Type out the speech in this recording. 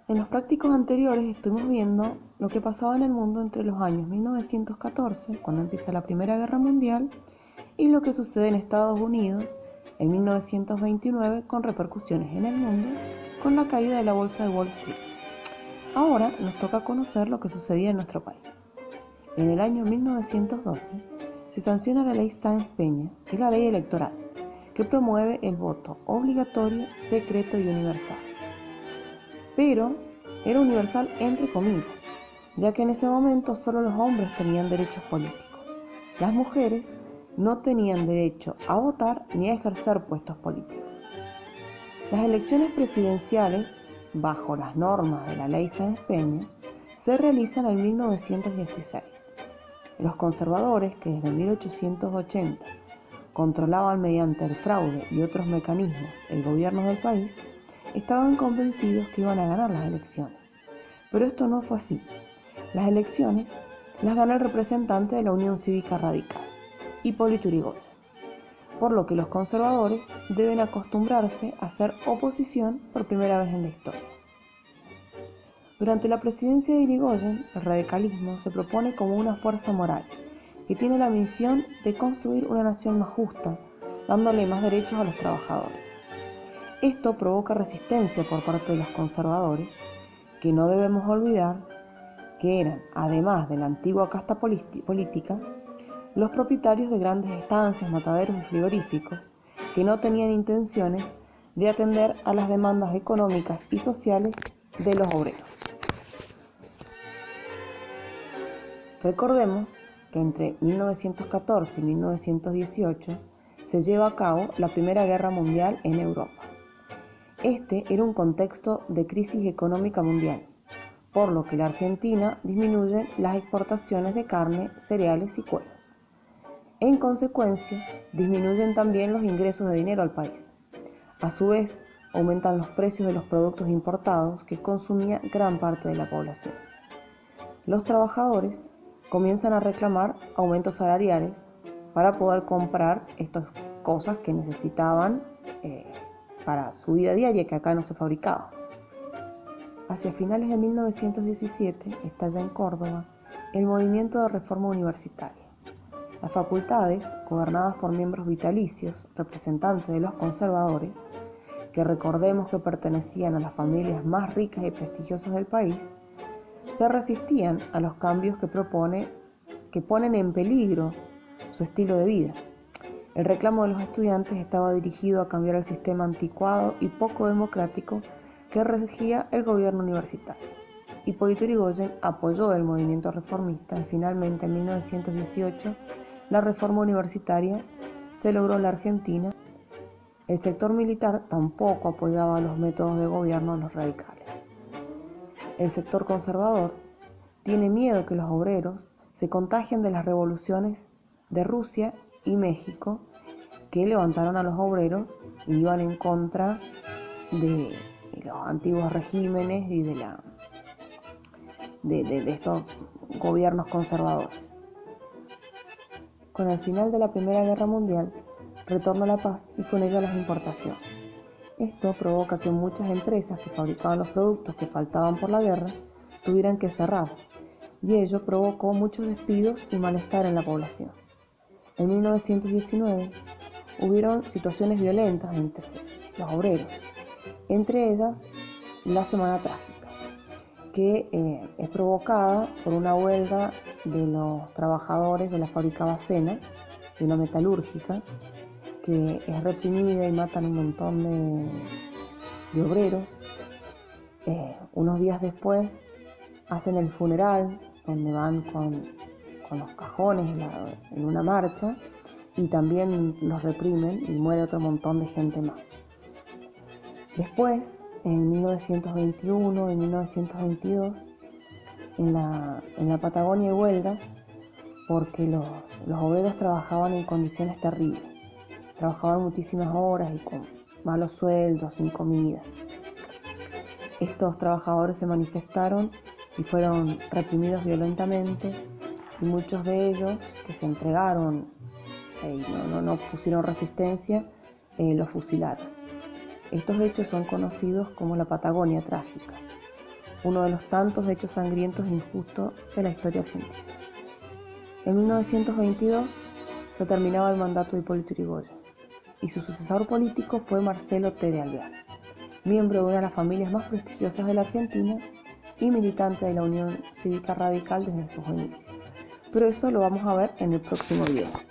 En los prácticos anteriores estuvimos viendo lo que pasaba en el mundo entre los años 1914, cuando empieza la Primera Guerra Mundial, y lo que sucede en Estados Unidos en 1929 con repercusiones en el mundo con la caída de la bolsa de Wall Street. Ahora nos toca conocer lo que sucedía en nuestro país. En el año 1912 se sanciona la ley Sáenz-Peña, que es la ley electoral, que promueve el voto obligatorio, secreto y universal. Pero era universal entre comillas, ya que en ese momento solo los hombres tenían derechos políticos. Las mujeres no tenían derecho a votar ni a ejercer puestos políticos. Las elecciones presidenciales, bajo las normas de la ley Sáenz-Peña, se realizan en 1916. Los conservadores, que desde 1880 controlaban mediante el fraude y otros mecanismos el gobierno del país, estaban convencidos que iban a ganar las elecciones. Pero esto no fue así. Las elecciones las gana el representante de la Unión Cívica Radical, Hipólito Yrigoyen, por lo que los conservadores deben acostumbrarse a hacer oposición por primera vez en la historia. Durante la presidencia de Yrigoyen, el radicalismo se propone como una fuerza moral que tiene la misión de construir una nación más justa, dándole más derechos a los trabajadores. Esto provoca resistencia por parte de los conservadores, que no debemos olvidar que eran, además de la antigua casta política, los propietarios de grandes estancias, mataderos y frigoríficos, que no tenían intenciones de atender a las demandas económicas y sociales de los obreros. Recordemos que entre 1914 y 1918 se lleva a cabo la Primera Guerra Mundial en Europa. Este era un contexto de crisis económica mundial, por lo que la Argentina disminuye las exportaciones de carne, cereales y cuero. En consecuencia, disminuyen también los ingresos de dinero al país. A su vez, aumentan los precios de los productos importados que consumía gran parte de la población. Los trabajadores comienzan a reclamar aumentos salariales para poder comprar estas cosas que necesitaban para su vida diaria, que acá no se fabricaba. Hacia finales de 1917 estalla en Córdoba el movimiento de reforma universitaria. Las facultades, gobernadas por miembros vitalicios, representantes de los conservadores, que recordemos que pertenecían a las familias más ricas y prestigiosas del país, se resistían a los cambios que ponen en peligro su estilo de vida. El reclamo de los estudiantes estaba dirigido a cambiar el sistema anticuado y poco democrático que regía el gobierno universitario. Hipólito Yrigoyen apoyó el movimiento reformista y finalmente en 1918 la reforma universitaria se logró en la Argentina. El sector militar tampoco apoyaba los métodos de gobierno de los radicales. El sector conservador tiene miedo que los obreros se contagien de las revoluciones de Rusia y México, que levantaron a los obreros y iban en contra de los antiguos regímenes y de estos gobiernos conservadores. Con el final de la Primera Guerra Mundial, retorna la paz y con ella las importaciones. Esto provoca que muchas empresas que fabricaban los productos que faltaban por la guerra tuvieran que cerrar, y ello provocó muchos despidos y malestar en la población. En 1919 hubieron situaciones violentas entre los obreros, entre ellas la Semana Trágica, que es provocada por una huelga de los trabajadores de la fábrica Bacena, de una metalúrgica, que es reprimida y matan un montón de obreros. Unos días después hacen el funeral, donde van con los cajones en una marcha, y también los reprimen y muere otro montón de gente más. Después, en 1921 y 1922, en la Patagonia hay huelgas porque los obreros trabajaban en condiciones terribles. Trabajaban muchísimas horas y con malos sueldos, sin comida. Estos trabajadores se manifestaron y fueron reprimidos violentamente, y muchos de ellos que se entregaron y no pusieron resistencia, los fusilaron. Estos hechos son conocidos como la Patagonia Trágica. uno de los tantos hechos sangrientos e injustos de la historia argentina. En 1922 se terminaba el mandato de Hipólito Yrigoyen y su sucesor político fue Marcelo T. de Alvear, miembro de una de las familias más prestigiosas de la Argentina y militante de la Unión Cívica Radical desde sus inicios. Pero eso lo vamos a ver en el próximo video.